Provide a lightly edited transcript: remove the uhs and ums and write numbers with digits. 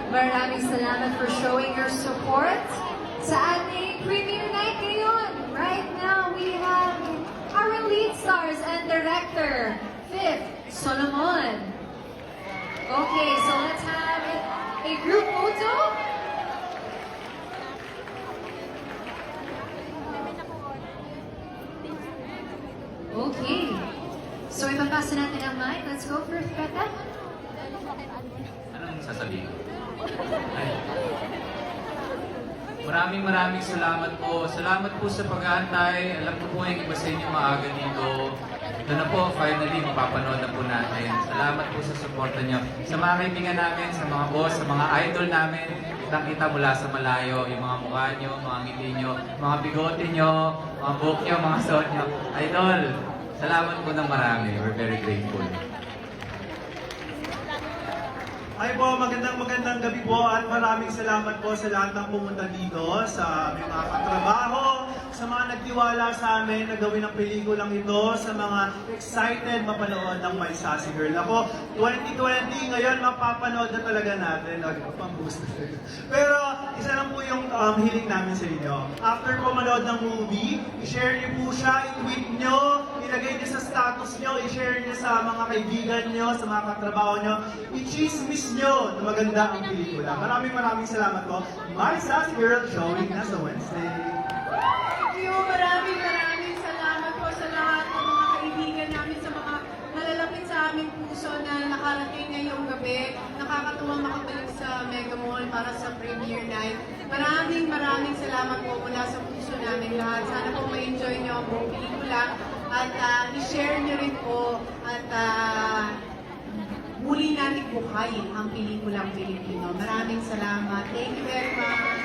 Maraming salamat for showing your support sa ating premiere night ngayon. Right now, we have our lead stars and director, Fifth Solomon. Okay, so let's have a group photo. Okay. So ipapasa natin ang mic. Let's go for Peta. Anong sasabihin? Ay. Maraming salamat po. Salamat po sa pag-aantay. Alam ko po yung iba sa inyo maaga dito. Ito na po, finally, mapapanood na po natin. Salamat po sa suporta niyo. Sa mga kaibigan namin, sa mga boss, sa mga idol namin, kitang-kita mula sa malayo, yung mga mukha niyo, mga ngiti niyo, mga bigote niyo, mga buhok niyo, mga suot niyo. Idol, salamat po ng marami. We're very grateful. Hi po, magandang gabi po at maraming salamat po sa lahat ng pumunta dito, sa aming mga katrabaho, sa mga nagtiwala sa amin na gawin ang pelikulang ito, sa mga excited mapanood ng My Sassy Girl. Ako, 2020 ngayon mapapanood na talaga natin. Pang-boost. Pero isa lang po yung hiling namin sa inyo. After po manood ng movie, i-share niyo po siya, i-tweet niyo, ilagay niyo sa status niyo, i-share niyo sa mga kaibigan niyo, sa mga katrabaho niyo, i-chismis niyo na maganda ang pelikula. Maraming salamat po. My Sassy Girl showing na sa Wednesday. Thank you. Maraming salamat po sa lahat ng mga kaibigan namin, sa mga malalapit sa aming puso na nakarating ngayong gabi. Nakakatuwa makabalik sa Mega Mall para sa premiere night. Maraming salamat po mula sa puso namin lahat. Sana po ma-enjoy niyo ang buong pelikula at i-share niyo rin po at muli natin buhayin ang pelikulang Pilipino. Maraming salamat. Thank you very much.